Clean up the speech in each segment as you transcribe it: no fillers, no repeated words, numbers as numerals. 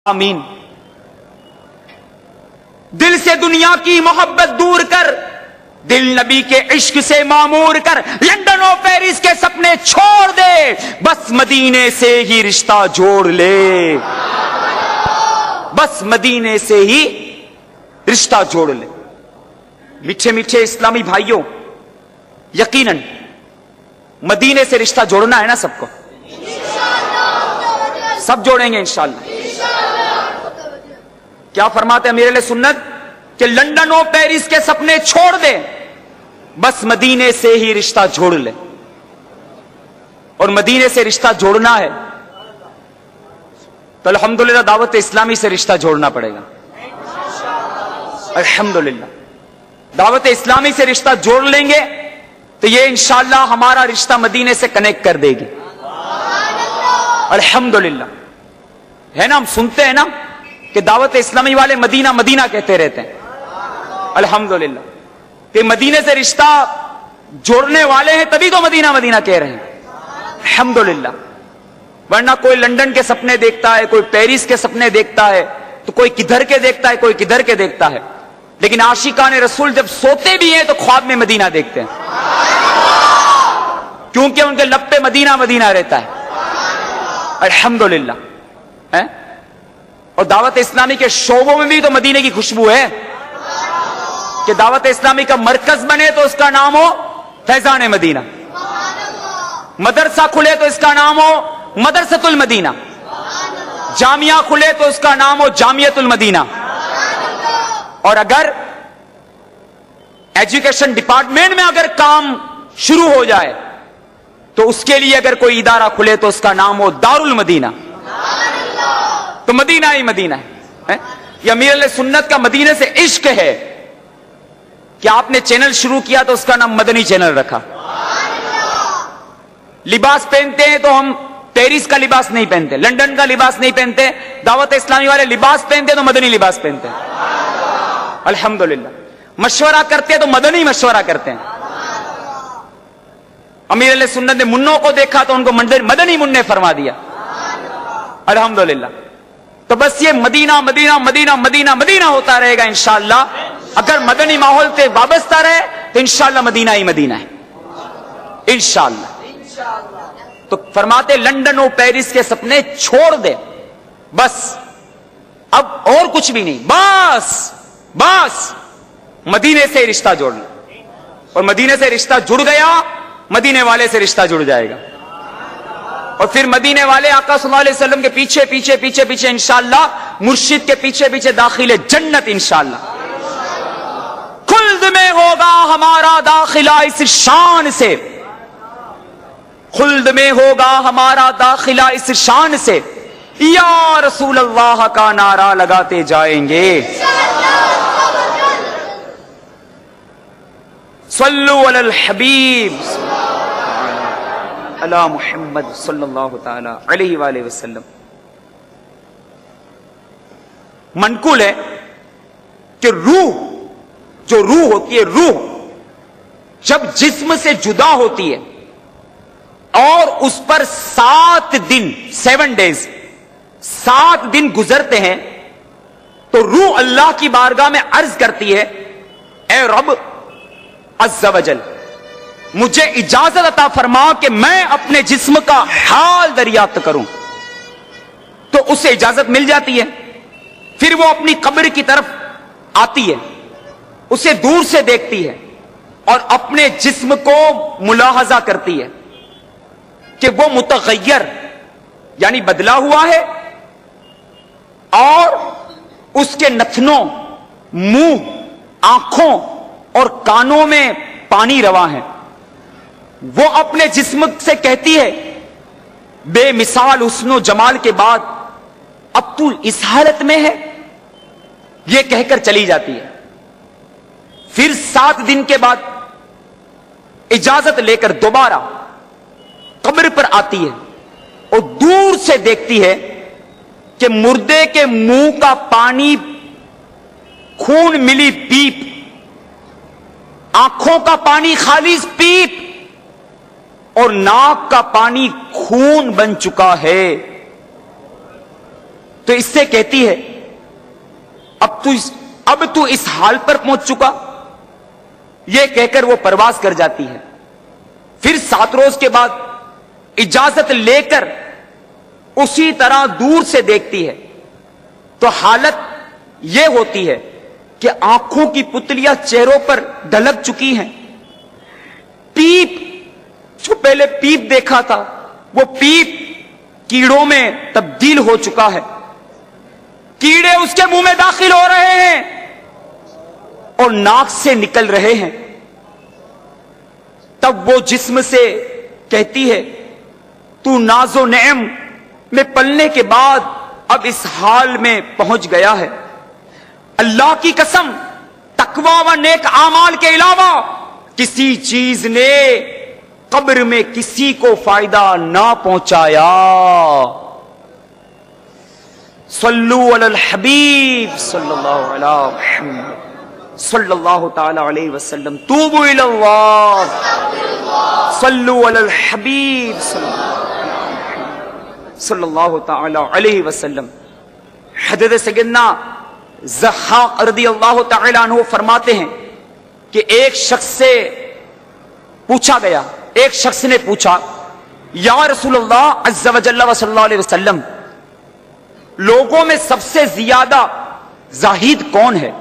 آمین. دل سے دنیا کی محبت دور کر, دل نبی کے عشق سے معمور کر, لندن اور پیرس کے سپنے چھوڑ دے, بس مدینے سے ہی رشتہ جوڑ لے, بس مدینے سے ہی رشتہ جوڑ لے. میٹھے میٹھے اسلامی بھائیوں, یقیناً مدینے سے رشتہ جوڑنا ہے نا سب کو, سب جوڑیں گے انشاءاللہ. کیا فرماتے ہیں امیر اہل سنت کہ لندن اور پیرس کے سپنے چھوڑ دے, بس مدینے سے ہی رشتہ جوڑ لے. اور مدینے سے رشتہ جوڑنا ہے تو الحمدللہ دعوت اسلامی سے رشتہ جوڑنا پڑے گا. الحمدللہ دعوت اسلامی سے رشتہ جوڑ لیں گے تو یہ انشاءاللہ ہمارا رشتہ مدینے سے کنیکٹ کر دے گی. الحمدللہ ہے نا, ہم سنتے ہیں نا کہ دعوت اسلامی والے مدینہ مدینہ کہتے رہتے ہیں. الحمدللہ کہ مدینے سے رشتہ جوڑنے والے ہیں تبھی تو مدینہ مدینہ کہہ رہے ہیں. الحمدللہ, ورنہ کوئی لندن کے سپنے دیکھتا ہے, کوئی پیرس کے سپنے دیکھتا ہے, تو کوئی کدھر کے دیکھتا ہے, کوئی کدھر کے دیکھتا ہے. لیکن عاشقان رسول جب سوتے بھی ہیں تو خواب میں مدینہ دیکھتے ہیں, کیونکہ ان کے لب پہ مدینہ مدینہ رہتا ہے. الحمدللہ. اور دعوت اسلامی کے شعبوں میں بھی تو مدینے کی خوشبو ہے کہ دعوت اسلامی کا مرکز بنے تو اس کا نام ہو فیضان مدینہ, مدرسہ کھلے تو اس کا نام ہو مدرسۃ المدینہ, جامعہ کھلے تو اس کا نام ہو جامعۃ المدینہ. اور اگر ایجوکیشن ڈپارٹمنٹ میں اگر کام شروع ہو جائے تو اس کے لیے اگر کوئی ادارہ کھلے تو اس کا نام ہو دار المدینہ. تو مدینہ ہی مدینہ ہے. یہ امیر علیہ سنت کا مدینے سے عشق ہے کہ آپ نے چینل شروع کیا تو اس کا نام مدنی چینل رکھا. لباس پہنتے ہیں تو ہم پیرس کا لباس نہیں پہنتے, لندن کا لباس نہیں پہنتے, دعوت اسلامی والے لباس پہنتے تو مدنی لباس پہنتے ہیں. الحمدللہ مشورہ کرتے تو مدنی مشورہ کرتے ہیں. امیر علیہ سنت نے منوں کو دیکھا تو ان کو مدنی منع فرما دیا. الحمدللہ. تو بس یہ مدینہ مدینہ مدینہ مدینہ مدینہ ہوتا رہے گا انشاءاللہ. اگر مدنی ماحول سے وابستہ رہے تو انشاءاللہ مدینہ ہی مدینہ ہے انشاءاللہ. تو فرماتے لندن اور پیرس کے سپنے چھوڑ دے, بس اب اور کچھ بھی نہیں, بس بس مدینے سے رشتہ جوڑ لے. اور مدینے سے رشتہ جڑ گیا, مدینے والے سے رشتہ جڑ جائے گا. اور پھر مدینے والے آقا صلی اللہ علیہ وسلم کے پیچھے پیچھے پیچھے پیچھے انشاءاللہ مرشد کے پیچھے پیچھے داخل جنت انشاءاللہ. خلد میں ہوگا ہمارا داخلہ اس شان سے, خلد میں ہوگا ہمارا داخلہ اس شان سے, یا رسول اللہ کا نعرہ لگاتے جائیں گے. صلو علی الحبیب علی محمد صلی اللہ تعالی علیہ وآلہ وسلم. منقول ہے کہ روح, جو روح ہوتی ہے, روح جب جسم سے جدا ہوتی ہے اور اس پر 7 دن 7 days 7 دن گزرتے ہیں تو روح اللہ کی بارگاہ میں عرض کرتی ہے, اے رب عز و جل مجھے اجازت عطا فرما کہ میں اپنے جسم کا حال دریافت کروں. تو اسے اجازت مل جاتی ہے. پھر وہ اپنی قبر کی طرف آتی ہے, اسے دور سے دیکھتی ہے اور اپنے جسم کو ملاحظہ کرتی ہے کہ وہ متغیر یعنی بدلا ہوا ہے, اور اس کے نتنوں, منہ, آنکھوں اور کانوں میں پانی رواں ہے. وہ اپنے جسم سے کہتی ہے بے مثال حسن و جمال کے بعد اب تو اس حالت میں ہے, یہ کہہ کر چلی جاتی ہے. پھر 7 دن کے بعد اجازت لے کر دوبارہ قبر پر آتی ہے اور دور سے دیکھتی ہے کہ مردے کے منہ کا پانی خون ملی پیپ, آنکھوں کا پانی خالص پیپ, اور ناک کا پانی خون بن چکا ہے. تو اس سے کہتی ہے اب تو اس حال پر پہنچ چکا، یہ کہہ کر وہ پرواز کر جاتی ہے۔ پھر 7 روز کے بعد اجازت لے کر اسی طرح دور سے دیکھتی ہے تو حالت یہ ہوتی ہے کہ آنکھوں کی پتلیاں چہروں پر ڈھلک چکی ہیں، پیپ جو پہلے پیپ دیکھا تھا وہ پیپ کیڑوں میں تبدیل ہو چکا ہے، کیڑے اس کے منہ میں داخل ہو رہے ہیں اور ناک سے نکل رہے ہیں۔ تب وہ جسم سے کہتی ہے تو ناز و نعم میں پلنے کے بعد اب اس حال میں پہنچ گیا ہے، اللہ کی قسم تقوی و نیک اعمال کے علاوہ کسی چیز نے قبر میں کسی کو فائدہ نہ پہنچایا۔ صلو علی الحبیب صلی اللہ علیہ محمد صلی اللہ تعالی علیہ وسلم، توبوا الی اللہ، صلو علی الحبیب صلی اللہ تعالی علیہ وسلم۔ حضرت سیدنا ضحاک رضی اللہ تعالی عنہ فرماتے ہیں کہ ایک شخص سے پوچھا گیا، ایک شخص نے پوچھا یا رسول اللہ عز و جل و صلی اللہ علیہ وسلم، لوگوں میں سب سے زیادہ زاہد کون ہے؟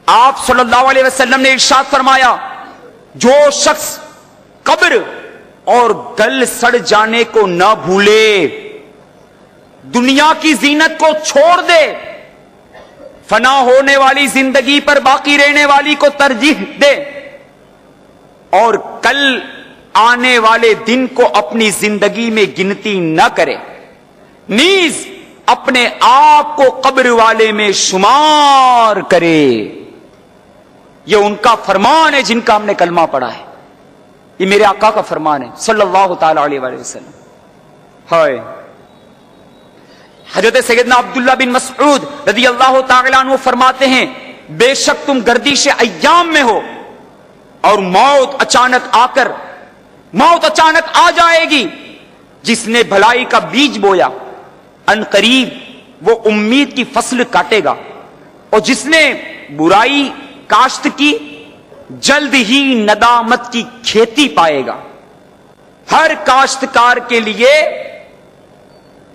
آپ صلی اللہ علیہ وسلم نے ارشاد فرمایا جو شخص قبر اور گل سڑ جانے کو نہ بھولے، دنیا کی زینت کو چھوڑ دے، فنا ہونے والی زندگی پر باقی رہنے والی کو ترجیح دے، اور کل آنے والے دن کو اپنی زندگی میں گنتی نہ کرے، نیز اپنے آپ کو قبر والے میں شمار کرے۔ یہ ان کا فرمان ہے جن کا ہم نے کلمہ پڑھا ہے، یہ میرے آقا کا فرمان ہے صلی اللہ تعالی علیہ وآلہ وسلم۔ ہائے حضرت سیدنا عبداللہ بن مسعود رضی اللہ تعالی عنہ فرماتے ہیں بے شک تم گردش ایام میں ہو اور موت اچانک آ جائے گی، جس نے بھلائی کا بیج بویا ان قریب وہ امید کی فصل کاٹے گا، اور جس نے برائی کاشت کی جلد ہی ندامت کی کھیتی پائے گا۔ ہر کاشتکار کے لیے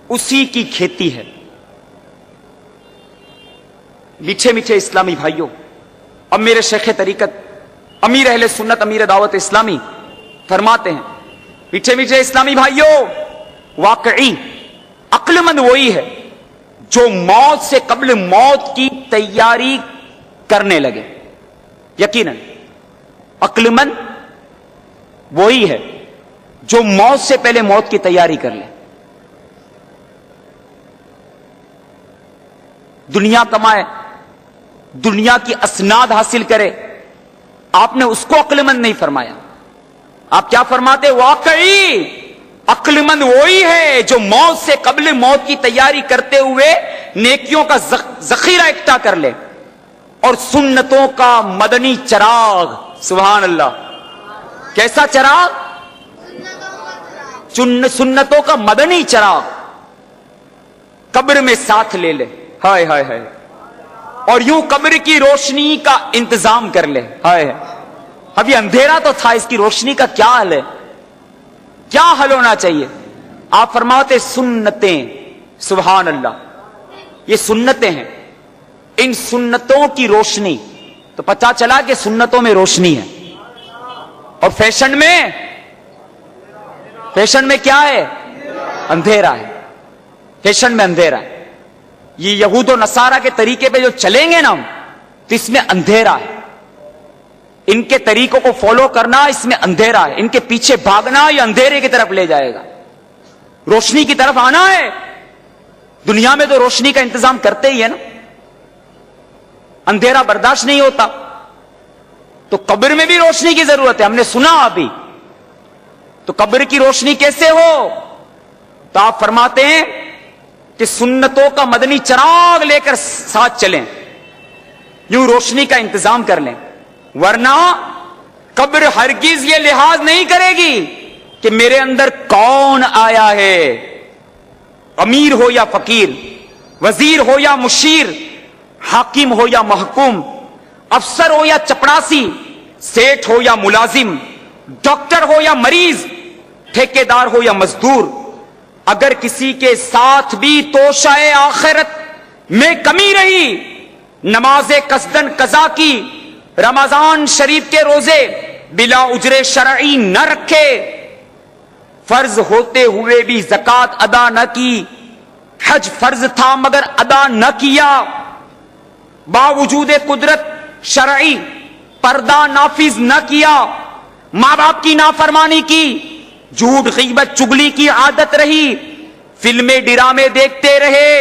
اسی کی کھیتی ہے۔ میٹھے میٹھے اسلامی بھائیوں، اب میرے شیخ طریقت امیر اہل سنت امیر دعوت اسلامی فرماتے ہیں میٹھے میٹھے اسلامی بھائیوں، واقعی عقل مند وہی ہے جو موت سے قبل موت کی تیاری کرنے لگے۔ یقیناً عقل مند وہی ہے جو موت سے پہلے موت کی تیاری کر لے، دنیا کمائے، دنیا کی اسناد حاصل کرے۔ آپ نے اس کو عقل مند نہیں فرمایا، آپ کیا فرماتے؟ واقعی عقل مند وہی ہے جو موت سے قبل موت کی تیاری کرتے ہوئے نیکیوں کا ذخیرہ اکٹھا کر لے اور سنتوں کا مدنی چراغ، سبحان اللہ، کیسا چراغ؟ سنتوں کا مدنی چراغ قبر میں ساتھ لے لے، ہائے ہائے ہائے، اور یوں قبر کی روشنی کا انتظام کر لے۔ ہائے ابھی اندھیرا تو تھا، اس کی روشنی کا کیا حل ہے، کیا حل ہونا چاہیے؟ آپ فرماتے سنتیں، سبحان اللہ، یہ سنتیں ہیں، ان سنتوں کی روشنی، تو پتہ چلا کہ سنتوں میں روشنی ہے، اور فیشن میں کیا ہے؟ اندھیرا ہے، فیشن میں اندھیرا ہے۔ یہ یہود و نصارہ کے طریقے پہ جو چلیں گے نا ہم، تو اس میں اندھیرا ہے، ان کے طریقوں کو فالو کرنا اس میں اندھیرا ہے، ان کے پیچھے بھاگنا یہ اندھیرے کی طرف لے جائے گا، روشنی کی طرف آنا ہے۔ دنیا میں تو روشنی کا انتظام کرتے ہی ہے نا، اندھیرا برداشت نہیں ہوتا، تو قبر میں بھی روشنی کی ضرورت ہے۔ ہم نے سنا ابھی، تو قبر کی روشنی کیسے ہو؟ تو آپ فرماتے ہیں کہ سنتوں کا مدنی چراغ لے کر ساتھ چلیں، یوں روشنی کا انتظام کر لیں، ورنہ قبر ہرگز یہ لحاظ نہیں کرے گی کہ میرے اندر کون آیا ہے، امیر ہو یا فقیر، وزیر ہو یا مشیر، حاکم ہو یا محکوم، افسر ہو یا چپڑاسی، سیٹھ ہو یا ملازم، ڈاکٹر ہو یا مریض، ٹھیکیدار ہو یا مزدور، اگر کسی کے ساتھ بھی توشہ آخرت میں کمی رہی، نماز قصدن قضا کی، رمضان شریف کے روزے بلا اجر شرعی نہ رکھے، فرض ہوتے ہوئے بھی زکوٰۃ ادا نہ کی، حج فرض تھا مگر ادا نہ کیا، باوجود قدرت شرعی پردہ نافذ نہ کیا، ماں باپ کی نافرمانی کی، جھوٹ غیبت چگلی کی عادت رہی، فلمیں ڈرامے دیکھتے رہے،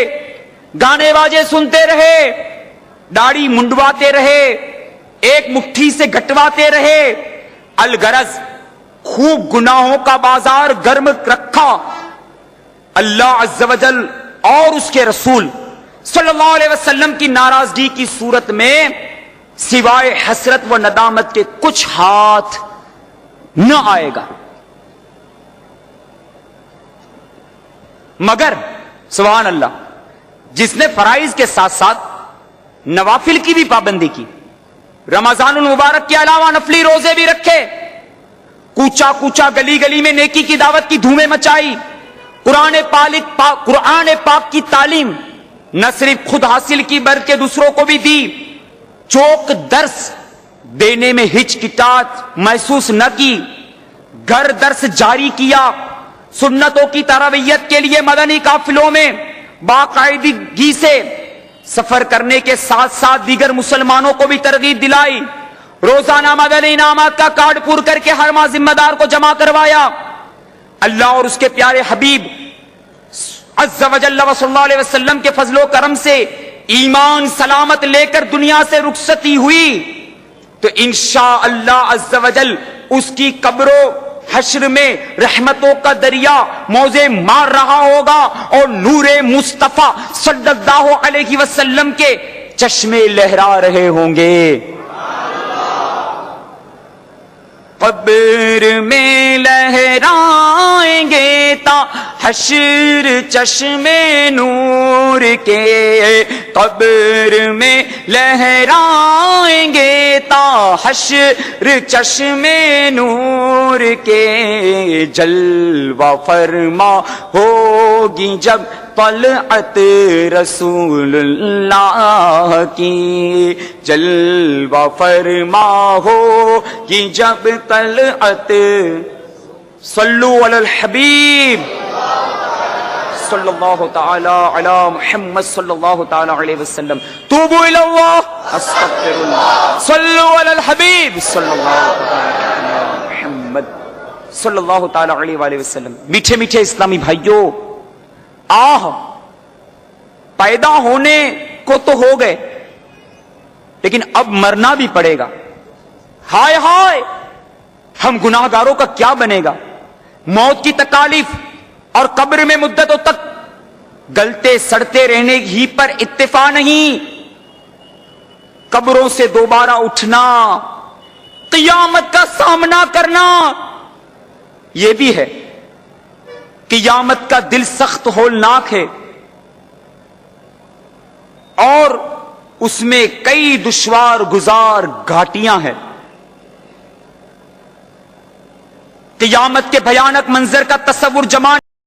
گانے باجے سنتے رہے، داڑھی منڈواتے رہے، ایک مٹھی سے گھٹواتے رہے، الغرض خوب گناہوں کا بازار گرم رکھا، اللہ عز و جل اور اس کے رسول صلی اللہ علیہ وسلم کی ناراضگی کی صورت میں سوائے حسرت و ندامت کے کچھ ہاتھ نہ آئے گا، مگر سبحان اللہ جس نے فرائض کے ساتھ ساتھ نوافل کی بھی پابندی کی، رمضان المبارک کے علاوہ نفلی روزے بھی رکھے، کوچا کوچا گلی گلی میں نیکی کی دعوت کی دھومیں مچائی، قرآن پاک کی تعلیم نہ صرف خود حاصل کی بلکہ دوسروں کو بھی دی، چوک درس دینے میں ہچکچاہٹ محسوس نہ کی، گھر درس جاری کیا، سنتوں کی تربیت کے لیے مدنی قافلوں میں باقاعدگی سے سفر کرنے کے ساتھ ساتھ دیگر مسلمانوں کو بھی ترغیب دلائی، روزانہ مدنی انعامات کا کارڈ پور کر کے ہر ماہ ذمہ دار کو جمع کروایا، اللہ اور اس کے پیارے حبیب عز و جل و صلی اللہ علیہ وسلم کے فضل و کرم سے ایمان سلامت لے کر دنیا سے رخصتی ہوئی تو انشاءاللہ عز و جل اس کی قبر و حشر میں رحمتوں کا دریا موزے مار رہا ہوگا اور نور مصطفیٰ صلی اللہ علیہ وسلم کے چشمے لہرا رہے ہوں گے۔ قبر میں لہرائیں گے تا حشر چشمے نور کے، قبر میں لہرائیں گے تا حشر چشمے نور کے، جلوہ فرما ہوگی جب طلعت رسول اللہ کی، جلوہ فرما ہوگی جب طلعت، صلو علی الحبیب صلی اللہ تعالی علی محمد صلی اللہ تعالی علیہ وسلم، توبوا الی اللہ استغفر اللہ، صلو علی الحبیب صلی اللہ تعالی علی محمد صلی اللہ تعالی علیہ وآلہ وسلم۔ میٹھے میٹھے اسلامی بھائیوں، پیدا ہونے کو تو ہو گئے لیکن اب مرنا بھی پڑے گا، ہائے ہائے ہم گناہگاروں کا کیا بنے گا، موت کی تکالیف اور قبر میں مدتوں تک گلتے سڑتے رہنے ہی پر اتفاق نہیں، قبروں سے دوبارہ اٹھنا، قیامت کا سامنا کرنا، یہ بھی ہے۔ قیامت کا دل سخت ہولناک ہے اور اس میں کئی دشوار گزار گھاٹیاں ہیں۔ قیامت کے بھیانک منظر کا تصور جمانے